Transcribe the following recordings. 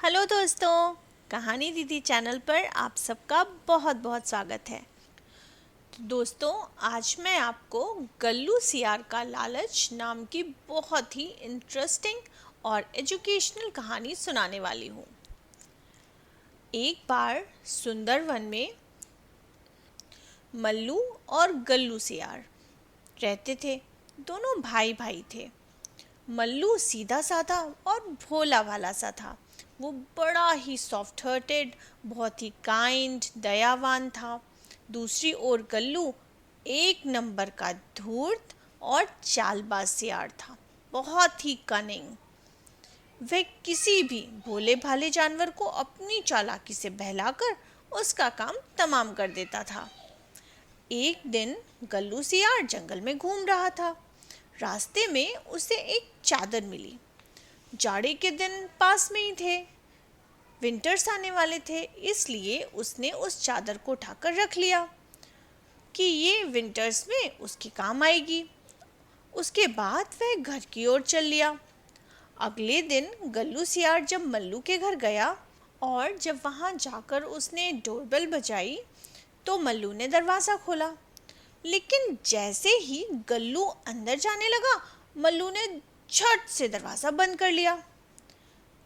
Hello दोस्तों, कहानी दीदी चैनल पर आप सबका बहुत बहुत स्वागत है। तो दोस्तों, आज मैं आपको गल्लू सियार का लालच नाम की बहुत ही इंटरेस्टिंग और एजुकेशनल कहानी सुनाने वाली हूँ। एक बार सुंदरवन में मल्लू और गल्लू सियार रहते थे। दोनों भाई भाई थे। मल्लू सीधा साधा और भोला भाला सा था। वो बड़ा ही सॉफ्ट हार्टेड, बहुत ही काइंड, दयावान था। दूसरी ओर गल्लू एक नंबर का धूर्त और चालबाज सियार था, बहुत ही कनिंग। वह किसी भी भोले भाले जानवर को अपनी चालाकी से बहलाकर उसका काम तमाम कर देता था। एक दिन गल्लू सियार जंगल में घूम रहा था। रास्ते में उसे एक चादर मिली। जाड़े के दिन पास में ही थे, विंटर्स आने वाले थे, इसलिए उसने उस चादर को उठाकर रख लिया कि ये विंटर्स में उसके काम आएगी। उसके बाद वह घर की ओर चल लिया। अगले दिन गल्लू सियार जब मल्लू के घर गया और जब वहां जाकर उसने डोरबेल बजाई तो मल्लू ने दरवाज़ा खोला। लेकिन जैसे ही गल्लू अंदर जाने लगा, मल्लू ने झट से दरवाज़ा बंद कर लिया।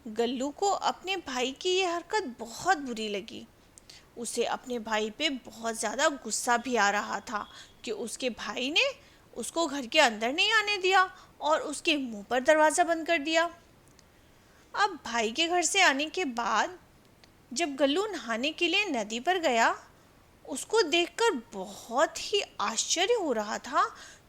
गल्लू को अपने भाई की यह हरकत बहुत बुरी लगी। उसे अपने भाई पे बहुत ज़्यादा गुस्सा भी आ रहा था कि उसके भाई ने उसको घर के अंदर नहीं आने दिया और उसके मुंह पर दरवाज़ा बंद कर दिया। अब भाई के घर से आने के बाद जब गल्लू नहाने के लिए नदी पर गया, उसको देखकर बहुत ही आश्चर्य हो रहा था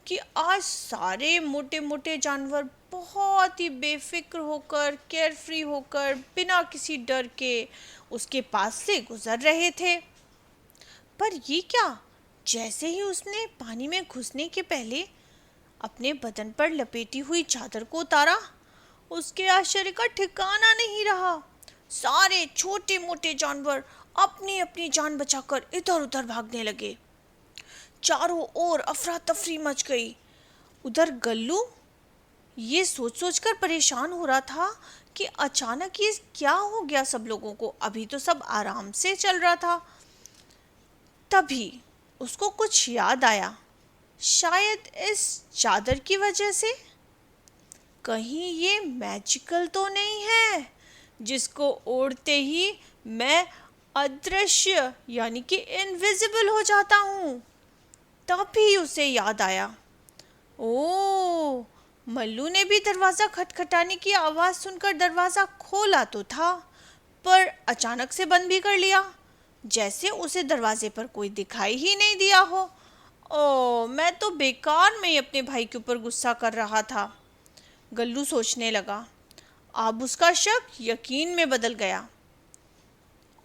कि आज सारे मोटे मोटे जानवर बहुत ही बेफिक्र होकर, केयरफ्री होकर, बिना किसी डर के उसके पास से गुजर रहे थे। पर ये क्या? जैसे ही उसने पानी में घुसने के पहले अपने बदन पर लपेटी हुई चादर को उतारा, उसके आश्चर्य का ठिकाना नहीं रहा। सारे छोटे मोटे जानवर अपनी अपनी जान बचाकर इधर उधर भागने लगे। चारों ओर अफरा तफरी मच गई। उधर गल्लू ये सोच सोच कर परेशान हो रहा था कि अचानक ये क्या हो गया सब लोगों को। अभी तो सब आराम से चल रहा था। तभी उसको कुछ याद आया, शायद इस चादर की वजह से। कहीं ये मैजिकल तो नहीं है जिसको ओढ़ते ही मैं अदृश्य यानी कि इनविजिबल हो जाता हूँ। तभी उसे याद आया, ओ, मल्लू ने भी दरवाज़ा खटखटाने की आवाज़ सुनकर दरवाज़ा खोला तो था, पर अचानक से बंद भी कर लिया, जैसे उसे दरवाजे पर कोई दिखाई ही नहीं दिया हो। ओ, मैं तो बेकार में ही अपने भाई के ऊपर गुस्सा कर रहा था, गल्लू सोचने लगा। अब उसका शक यकीन में बदल गया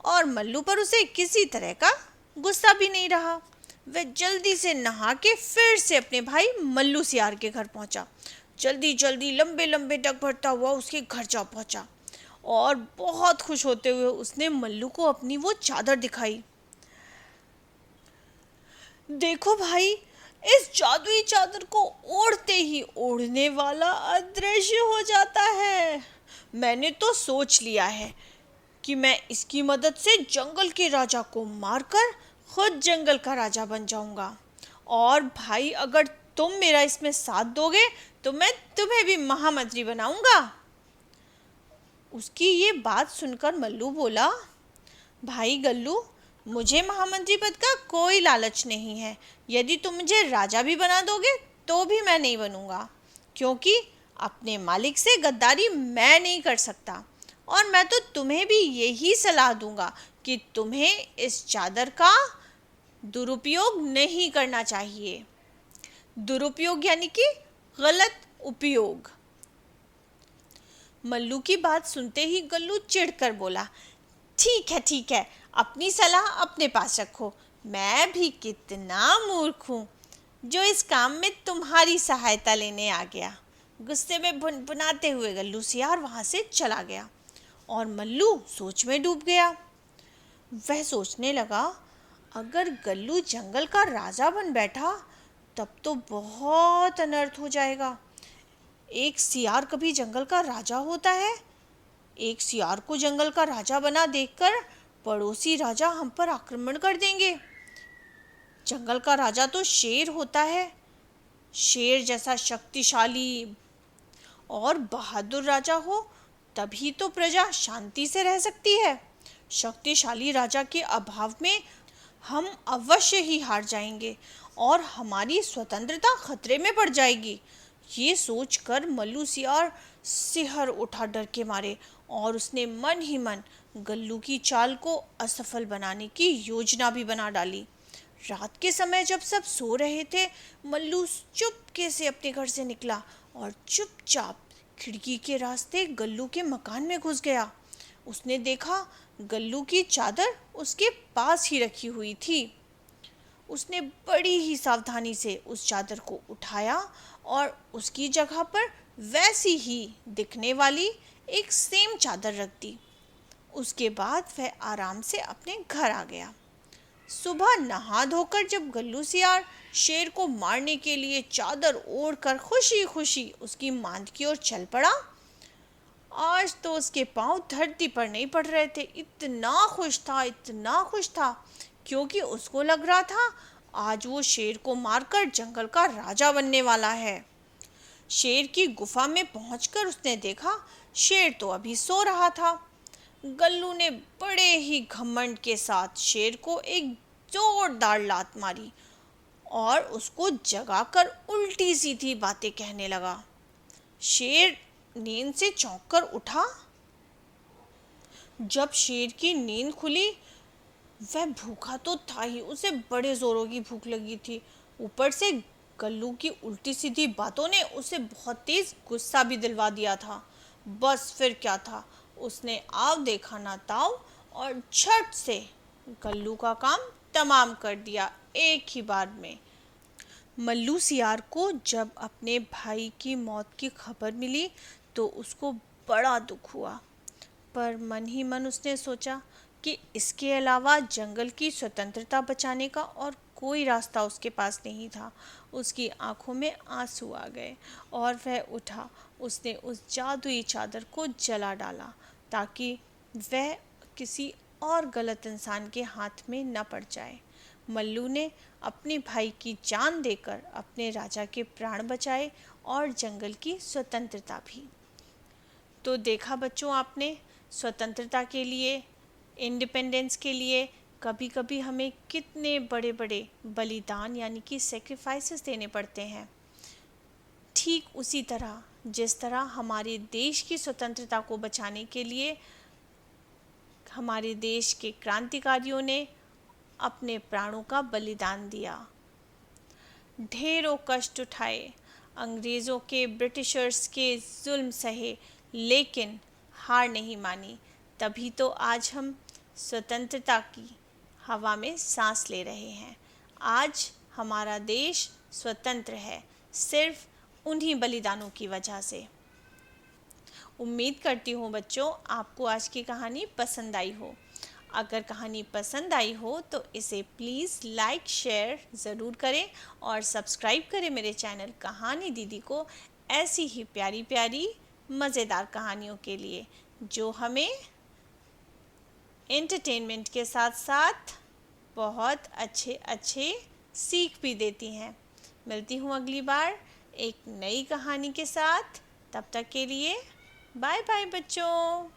और मल्लू पर उसे किसी तरह का गुस्सा भी नहीं रहा। वह जल्दी से नहा के फिर से अपने भाई मल्लू सियार के घर पहुंचा। जल्दी जल्दी लंबे लंबे डग भरता हुआ उसके घर जा पहुंचा और बहुत खुश होते हुए उसने मल्लू को अपनी वो चादर दिखाई। देखो भाई, इस जादुई चादर को ओढ़ते ही ओढ़ने वाला अदृश्य हो जाता है। मैंने तो सोच लिया है कि मैं इसकी मदद से जंगल के राजा को मारकर खुद जंगल का राजा बन जाऊंगा। और भाई, अगर तुम मेरा इसमें साथ दोगे तो मैं तुम्हें भी महामंत्री बनाऊंगा। उसकी ये बात सुनकर मल्लू बोला, भाई गल्लू, मुझे महामंत्री पद का कोई लालच नहीं है। यदि तुम मुझे राजा भी बना दोगे तो भी मैं नहीं बनूंगा, क्योंकि अपने मालिक से गद्दारी मैं नहीं कर सकता। और मैं तो तुम्हें भी यही सलाह दूंगा कि तुम्हें इस चादर का दुरुपयोग नहीं करना चाहिए। दुरुपयोग यानी कि गलत उपयोग। मल्लू की बात सुनते ही गल्लू चिढ़कर बोला, ठीक है, अपनी सलाह अपने पास रखो। मैं भी कितना मूर्ख हूँ जो इस काम में तुम्हारी सहायता लेने आ गया। गुस्से में भुनभुनाते हुए गल्लू सियार वहाँ से चला गया और मल्लू सोच में डूब गया। वह सोचने लगा, अगर गल्लू जंगल का राजा बन बैठा तब तो बहुत अनर्थ हो जाएगा। एक सियार कभी जंगल का राजा होता है? एक सियार को जंगल का राजा बना देखकर पड़ोसी राजा हम पर आक्रमण कर देंगे। जंगल का राजा तो शेर होता है, शेर जैसा शक्तिशाली और बहादुर राजा हो तभी तो प्रजा शांति से रह सकती है। शक्तिशाली राजा के अभाव में हम अवश्य ही हार जाएंगे और हमारी स्वतंत्रता खतरे में पड़ जाएगी। ये सोचकर मल्लू सियार सिहर उठा डर के मारे और उसने मन ही मन गल्लू की चाल को असफल बनाने की योजना भी बना डाली। रात के समय जब सब सो रहे थे, मल्लू चुपके से अपने घर से निकला और चुपचाप खिड़की के रास्ते गल्लू के मकान में घुस गया। उसने देखा गल्लू की चादर उसके पास ही रखी हुई थी। उसने बड़ी ही सावधानी से उस चादर को उठाया और उसकी जगह पर वैसी ही दिखने वाली एक सेम चादर रख दी। उसके बाद वह आराम से अपने घर आ गया। सुबह नहा धोकर जब गल्लू सियार शेर को मारने के लिए चादर ओढ़कर खुशी खुशी उसकी मांद की ओर चल पड़ा, आज तो उसके पांव धरती पर नहीं पड़ रहे थे। इतना खुश था क्योंकि उसको लग रहा था आज वो शेर को मारकर जंगल का राजा बनने वाला है। शेर की गुफा में पहुंचकर उसने देखा शेर तो अभी सो रहा था। गल्लू ने बड़े ही घमंड के साथ शेर को एक जोरदार लात मारी और उसको जगाकर उल्टी सीधी बातें कहने लगा। शेर नींद से चौंक कर उठा। जब शेर की नींद खुली, वह भूखा तो था ही, उसे बड़े जोरों की भूख लगी थी। ऊपर से गल्लू की उल्टी सीधी बातों ने उसे बहुत तेज गुस्सा भी दिलवा दिया था। बस फिर क्या था, उसने आव देखा ना ताव और झट से गल्लू का काम तमाम कर दिया एक ही बार में। मल्लू सियार को जब अपने भाई की मौत की खबर मिली तो उसको बड़ा दुख हुआ, पर मन ही मन उसने सोचा कि इसके अलावा जंगल की स्वतंत्रता बचाने का और कोई रास्ता उसके पास नहीं था। उसकी आंखों में आंसू आ गए और वह उठा। उसने उस जादुई चादर को जला डाला ताकि वह किसी और गलत इंसान के हाथ में न पड़ जाए। मल्लू ने अपने भाई की जान देकर अपने राजा के प्राण बचाए और जंगल की स्वतंत्रता भी। तो देखा बच्चों, आपने स्वतंत्रता के लिए, इंडिपेंडेंस के लिए कभी कभी हमें कितने बड़े बड़े बलिदान यानी कि सेक्रीफाइसेस देने पड़ते हैं। ठीक उसी तरह जिस तरह हमारे देश की स्वतंत्रता को बचाने के लिए हमारे देश के क्रांतिकारियों ने अपने प्राणों का बलिदान दिया, ढेरों कष्ट उठाए, अंग्रेज़ों के, ब्रिटिशर्स के जुल्म सहे, लेकिन हार नहीं मानी। तभी तो आज हम स्वतंत्रता की हवा में सांस ले रहे हैं। आज हमारा देश स्वतंत्र है सिर्फ उन्हीं बलिदानों की वजह से। उम्मीद करती हूँ बच्चों आपको आज की कहानी पसंद आई हो। अगर कहानी पसंद आई हो तो इसे प्लीज़ लाइक शेयर ज़रूर करें और सब्सक्राइब करें मेरे चैनल कहानी दीदी को ऐसी ही प्यारी प्यारी मज़ेदार कहानियों के लिए जो हमें एंटरटेनमेंट के साथ साथ बहुत अच्छे अच्छे सीख भी देती हैं। मिलती हूँ अगली बार एक नई कहानी के साथ। तब तक के लिए बाय बाय बच्चों।